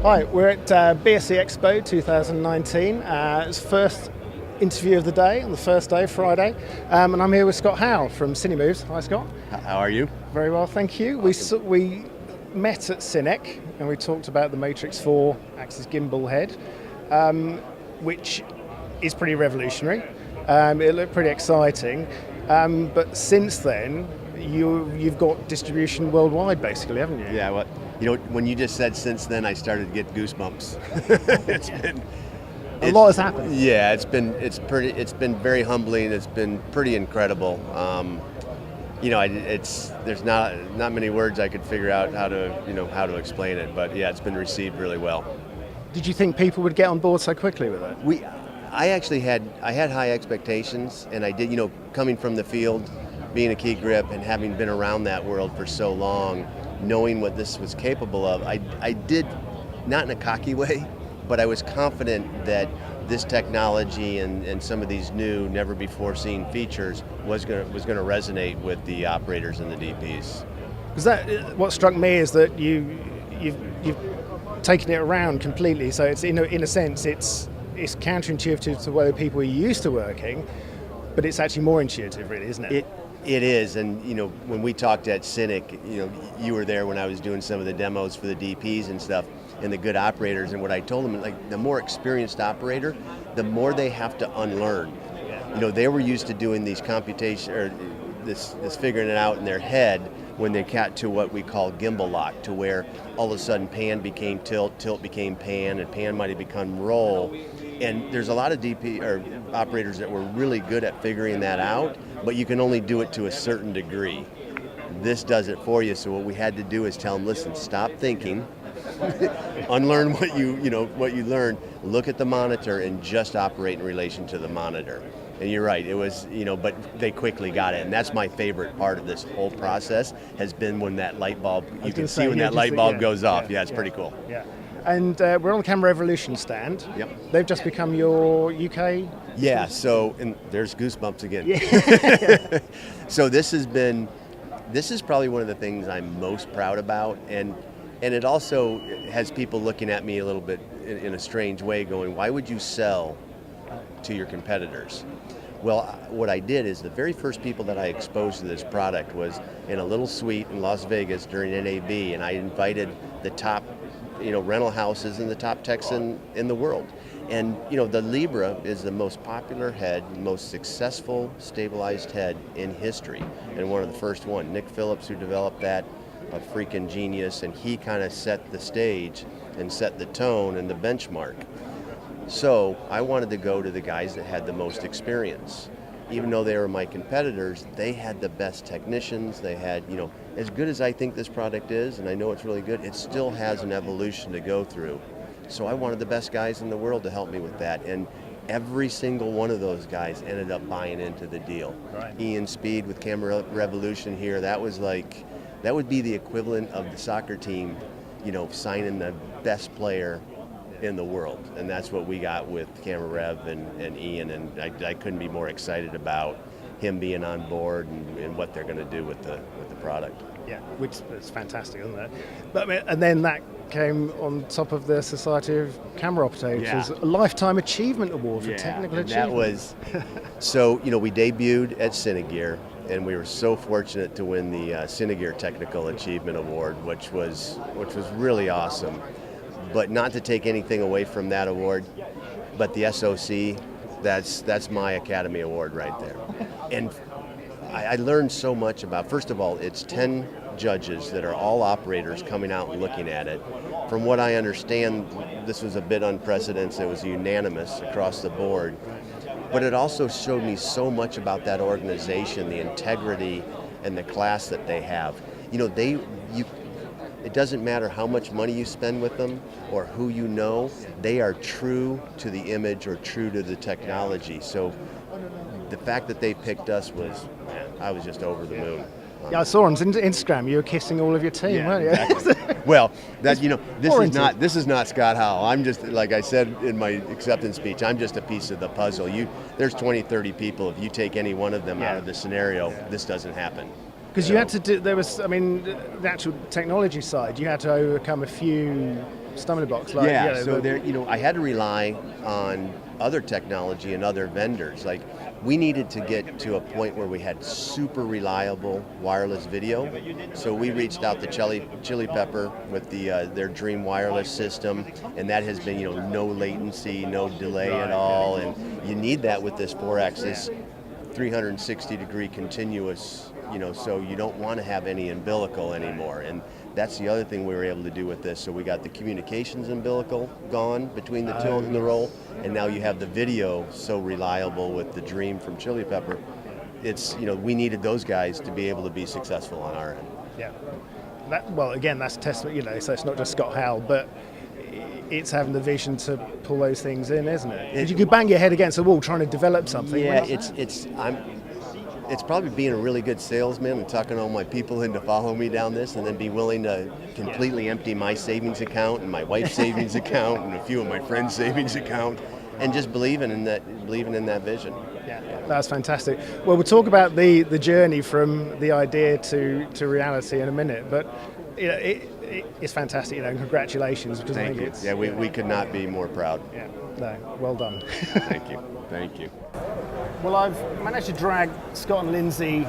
Hi, we're at BSC Expo 2019. It's first interview of the day on the first day, Friday, and I'm here with Scott Howell from Cinemoves. Hi, Scott. How are you? Very well, thank you. We met at Cinec and we talked about the Matrix 4 Axis Gimbal Head, which is pretty revolutionary. It looked pretty exciting, but since then you've got distribution worldwide, basically, haven't you? Yeah. Well, when you just said since then, I started to get goosebumps. A lot has happened. Yeah, it's been very humbling. It's been pretty incredible. There's not many words I could figure out how to explain it. But yeah, it's been received really well. Did you think people would get on board so quickly with it? I had high expectations, and I did. Coming from the field, being a key grip, and having been around that world for so long, knowing what this was capable of, I did, not in a cocky way, but I was confident that this technology and some of these new, never-before-seen features was going to resonate with the operators and the DPs. Because what struck me is that you've taken it around completely. So it's in a sense it's counterintuitive to the way people are used to working, but it's actually more intuitive, really, isn't it? It is, and when we talked at Cinec, you were there when I was doing some of the demos for the DPs and stuff, and the good operators. And what I told them, like, the more experienced operator, the more they have to unlearn. They were used to doing these computation or this figuring it out in their head when they got to what we call gimbal lock, to where all of a sudden pan became tilt, tilt became pan, and pan might have become roll. And there's a lot of DP or operators that were really good at figuring that out, but you can only do it to a certain degree. This does it for you. So what we had to do is tell them, listen, stop thinking, unlearn what you learned, look at the monitor and just operate in relation to the monitor. And you're right, it was, but they quickly got it. And that's my favorite part of this whole process, has been when that light bulb, you can see when that light bulb goes off. Yeah, it's pretty cool. Yeah. And we're on the Camera Revolution stand. Yep. They've just become your UK? Yeah, and there's goosebumps again. Yeah. So this is probably one of the things I'm most proud about, and it also has people looking at me a little bit in a strange way, going, why would you sell to your competitors? Well, what I did is the very first people that I exposed to this product was in a little suite in Las Vegas during NAB, and I invited the top rental houses and the top techs in the world. And the Libra is the most popular head, most successful stabilized head in history, and one of the first one. Nick Phillips, who developed that, a freaking genius, and he kind of set the stage and set the tone and the benchmark. So I wanted to go to the guys that had the most experience. Even though they were my competitors, they had the best technicians. They had, as good as I think this product is, and I know it's really good, it still has an evolution to go through. So I wanted the best guys in the world to help me with that. And every single one of those guys ended up buying into the deal. Right. Ian Speed with Camera Revolution here, that would be the equivalent of the soccer team, signing the best player in the world. And that's what we got with Camera Rev and Ian, and I couldn't be more excited about him being on board and what they're going to do with the product. Yeah, which is fantastic, isn't it? But and then that came on top of the Society of Camera Operators, which is a Lifetime Achievement Award for technical achievement. That was, so we debuted at Cinegear, and we were so fortunate to win the Cinegear Technical Achievement Award, which was really awesome. But not to take anything away from that award, but the SOC, that's my Academy Award right there. And I learned so much about, first of all, it's 10 judges that are all operators coming out and looking at it. From what I understand, this was a bit unprecedented. It was unanimous across the board. But it also showed me so much about that organization, the integrity and the class that they have. It doesn't matter how much money you spend with them or who you know, they are true to the image or true to the technology. So the fact that they picked us I was just over the moon. Yeah, I saw on Instagram you were kissing all of your team, weren't you? Exactly. Well, this is not Scott Howell. I'm just, like I said in my acceptance speech, I'm just a piece of the puzzle. There's 20, 30 people. If you take any one of them out of the scenario, this doesn't happen. Because you had to do, the actual technology side, you had to overcome a few stumbling blocks? Like, Yeah, you know, so there, I had to rely on other technology and other vendors. Like, we needed to get to a point where we had super reliable wireless video. So we reached out to Chili Pepper with their Dream wireless system, and that has been, no latency, no delay at all. And you need that with this 4-axis 360-degree continuous, so you don't want to have any umbilical anymore. And that's the other thing we were able to do with this. So we got the communications umbilical gone between the tilt and the roll, and now you have the video so reliable with the Dream from Chili Pepper. It's, we needed those guys to be able to be successful on our end. Yeah. Well, again, that's a testament, so it's not just Scott Howell, but it's having the vision to pull those things in, isn't it? Because you could bang your head against a wall trying to develop something. Yeah, it's probably being a really good salesman and talking all my people into follow me down this, and then be willing to completely empty my savings account and my wife's savings account and a few of my friends' savings account, and just believing in that vision. Yeah, that's fantastic. Well, we'll talk about the journey from the idea to reality in a minute, but it's fantastic, congratulations. Because Thank you. Yeah, we could not be more proud. Yeah, no, well done. Thank you. Thank you. Well, I've managed to drag Scott and Lindsay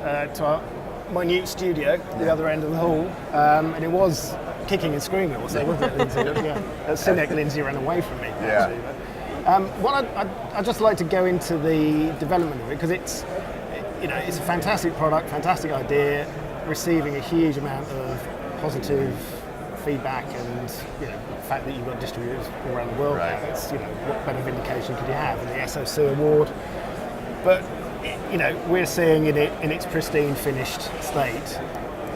to our minute studio, the other end of the hall, and it was kicking and screaming also, wasn't it, Lindsay? Yeah. At Cinec, Lindsay ran away from me. Yeah. Actually, I'd just like to go into the development of it, because it's a fantastic product, fantastic idea, receiving a huge amount of positive feedback, and the fact that you've got distributors all around the world. Right. It's, what better vindication could you have? And the SOC award. But we're seeing it in its pristine, finished state.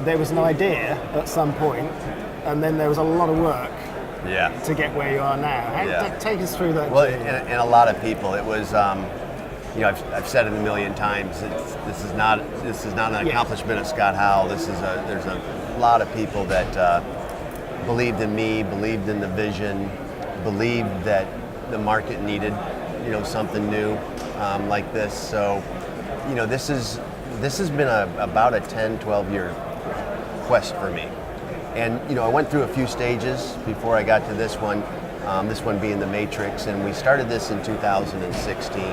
There was an idea at some point, and then there was a lot of work to get where you are now. Take us through that. Well, and a lot of people, it was, I've said it a million times. This is not an accomplishment of Scott Howell. There's a lot of people that believed in me, believed in the vision, believed that the market needed, something new like this. So, this has been about a 10, 12-year quest for me. And, I went through a few stages before I got to this one being the Matrix, and we started this in 2016.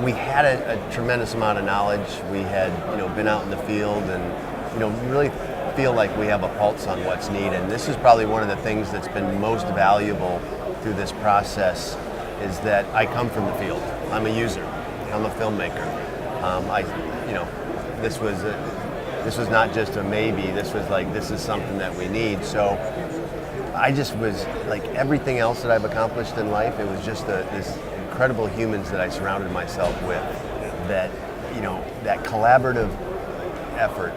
We had a tremendous amount of knowledge. We had, been out in the field and, really feel like we have a pulse on what's needed. And this is probably one of the things that's been most valuable through this process, is that I come from the field. I'm a user. I'm a filmmaker. This was not just a maybe. This was like, this is something that we need. So I just was like everything else that I've accomplished in life. It was just this incredible humans that I surrounded myself with. That that collaborative effort,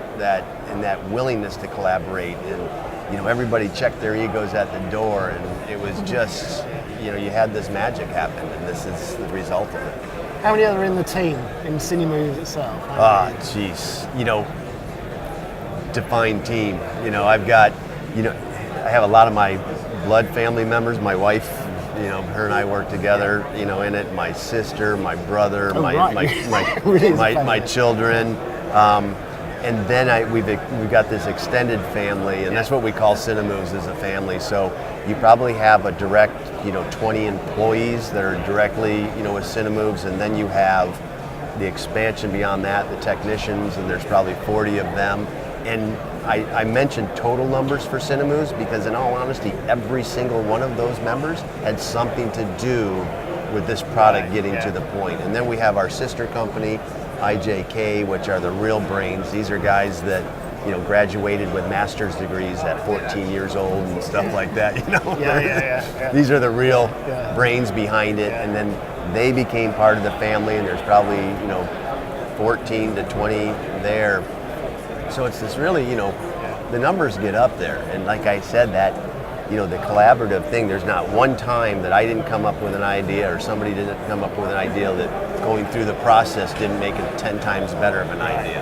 and that willingness to collaborate, and everybody checked their egos at the door, and it was just you had this magic happen, and this is the result of it. How many are in the team in Cinemoves itself? Defined team. I've got, I have a lot of my blood family members. My wife, her and I work together, in it. My sister, my brother, my children, and then we've got this extended family, and that's what we call Cinemoves, as a family. So you probably have a direct, 20 employees that are directly, with Cinemoves, and then you have the expansion beyond that, the technicians, and there's probably 40 of them. And I mentioned total numbers for Cinemoves because, in all honesty, every single one of those members had something to do with this product getting to the point. And then we have our sister company, IJK, which are the real brains. These are guys that graduated with master's degrees at 14 years old and stuff like that. These are the real brains behind it, and then they became part of the family. And there's probably 14 to 20 there. So it's this really, the numbers get up there. And like I said, that, the collaborative thing, there's not one time that I didn't come up with an idea or somebody didn't come up with an idea that going through the process didn't make it 10 times better of an idea.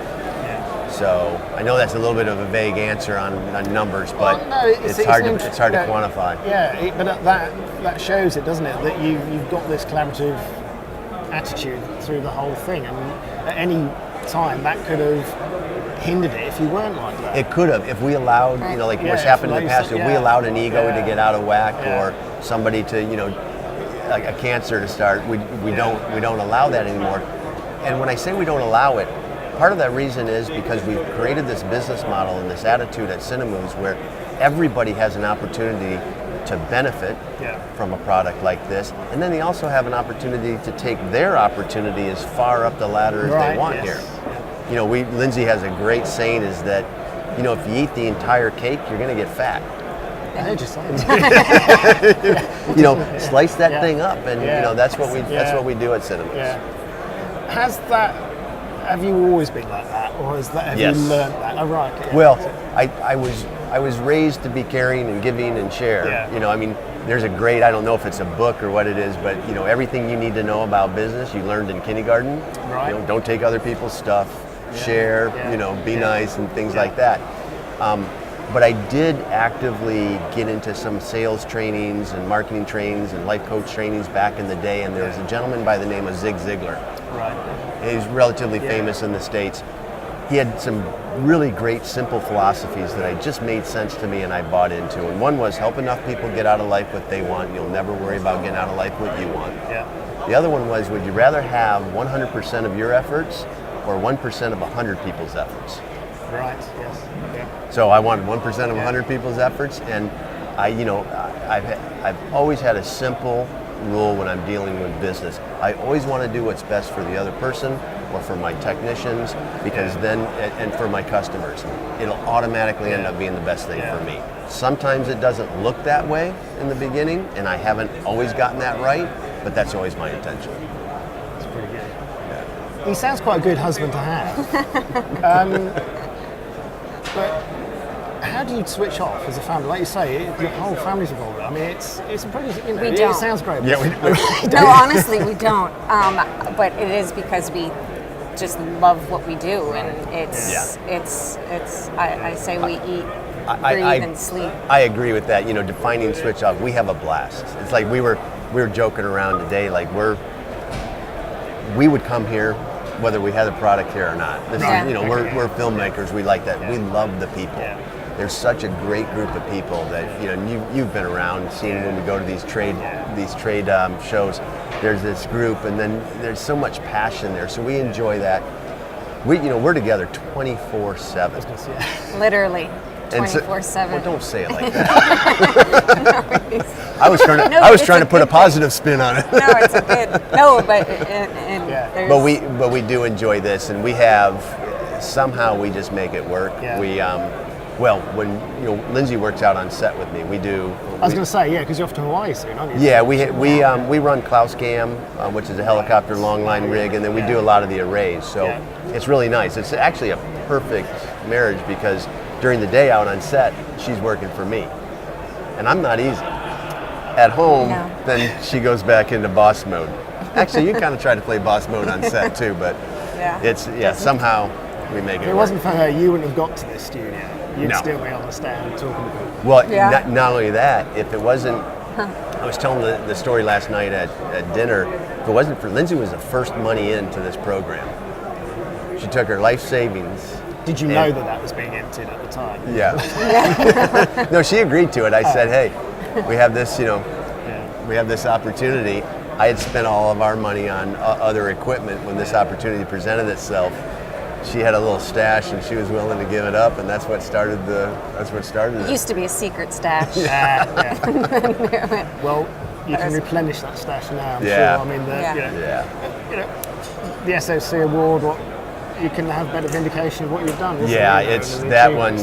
So I know that's a little bit of a vague answer on numbers, but it's hard to quantify. Yeah, but that shows it, doesn't it? That you've got this collaborative attitude through the whole thing. And at any that time, that could have hindered it if you weren't like that. It could have, if we allowed, like what's happened in the past, if we allowed an ego to get out of whack or somebody to, like a cancer to start, we don't allow that anymore. And when I say we don't allow it, part of that reason is because we've created this business model and this attitude at Cinemoves where everybody has an opportunity to benefit from a product like this, and then they also have an opportunity to take their opportunity as far up the ladder as they want here. Lindsay has a great saying is that, if you eat the entire cake, you're going to get fat. Slice that thing up, and that's what we do at Cinemoves. Have you always been like that, or have you learned that? Oh, right. Yeah. Well, I was raised to be caring and giving and share. There's a great, I don't know if it's a book or what it is, but everything you need to know about business you learned in kindergarten. Right. Don't take other people's stuff, share, be nice and things like that. But I did actively get into some sales trainings and marketing trainings and life coach trainings back in the day, and there was a gentleman by the name of Zig Ziglar. Right. He's relatively famous in the States. He had some really great simple philosophies that just made sense to me and I bought into. And one was help enough people get out of life what they want, and you'll never worry about getting out of life what you want. The other one was, would you rather have 100% of your efforts or 1% of 100 people's efforts? Right, yes. Yeah. So I wanted 1% of 100 people's efforts, and I've always had a simple rule when I'm dealing with business. I always want to do what's best for the other person or for my technicians, because then, and for my customers, it'll automatically end up being the best thing for me. Sometimes it doesn't look that way in the beginning, and I haven't always gotten that right, but that's always my intention. That's pretty good. He sounds quite a good husband to have. But how do you switch off as a family? Like you say, your whole family's involved. I mean, it's pretty. We don't. It sounds great. Yeah, we don't. No, honestly, we don't. But it is because we just love what we do, and it's. I say we eat, breathe, and sleep. I agree with that. Defining switch off. We have a blast. It's like we were joking around today. Like we would come here whether we had a product here or not. This is, we're filmmakers. We like that. We love the people. There's such a great group of people that you've been around, seeing when we go to these trade shows. There's this group, and then there's so much passion there. So we enjoy that. We're together 24/7. Literally. 24/7. Well, don't say it like that. I was trying to put a positive spin on it. No, it's a good. No, but but we do enjoy this, and we have somehow we just make it work. We when Lindsay works out on set with me, we do. I was going to say because you're off to Hawaii soon, aren't you? Yeah, we run Klaus Cam, which is a helicopter long line rig, and then we do a lot of the arrays. So it's really nice. It's actually a perfect marriage because during the day out on set, she's working for me, and I'm not easy. At home, then she goes back into boss mode. Actually, you kind of try to play boss mode on set too, but it's somehow we make it. If it wasn't for her, you wouldn't have got to this studio. You'd still be on the stand talking to people. Well, not only that, if it wasn't, I was telling the story last night at dinner. If it wasn't for Lindsay, was the first money into this program. She took her life savings. Did you know that was being emptied at the time? Yeah. No, she agreed to it. I said, hey, we have this, we have this opportunity. I had spent all of our money on other equipment when this opportunity presented itself. She had a little stash, and she was willing to give it up, and that's what started It used to be a secret stash. Well, you can replenish that stash now. I'm sure. I mean, the SOC award. You can have better vindication of what you've done. It's that one.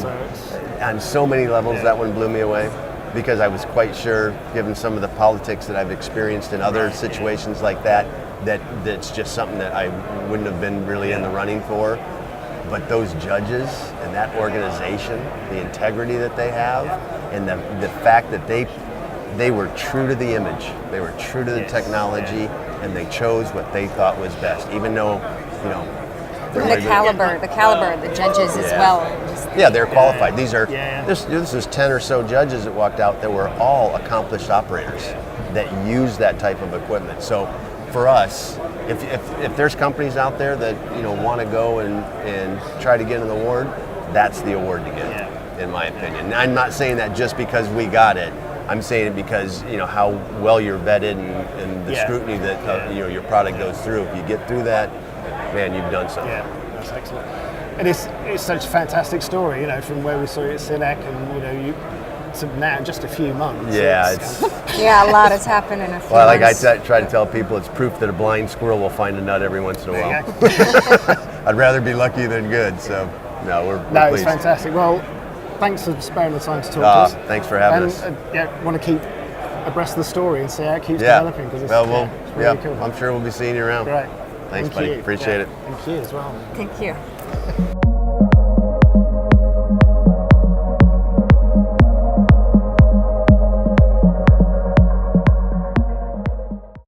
On so many levels, that one blew me away, because I was quite sure, given some of the politics that I've experienced in other situations like that's just something that I wouldn't have been really in the running for. But those judges and that organization, the integrity that they have, and the fact that they were true to the image, they were true to the technology, and they chose what they thought was best, even though, the caliber of the judges as well. They're qualified. These are this is 10 or so judges that walked out that were all accomplished operators that use that type of equipment. So for us, if there's companies out there that want to go and try to get an award, that's the award to get, in my opinion. And I'm not saying that just because we got it. I'm saying it because how well you're vetted and the scrutiny that your product goes through. If you get through that, man, you've done something. Yeah, that's excellent. And it's such a fantastic story, from where we saw you at Cinec and you to now just a few months. Yeah, a lot has happened in a few well, like months. I try to tell people, it's proof that a blind squirrel will find a nut every once in a while. I'd rather be lucky than good, so we're pleased. It's fantastic. Well, thanks for sparing the time to talk to us. Thanks for having us. Want to keep abreast of the story and see how it keeps developing, because it's really cool. I'm sure we'll be seeing you around. Great. Thanks, Thank buddy. you. Appreciate it. Thank you as well. Thank you.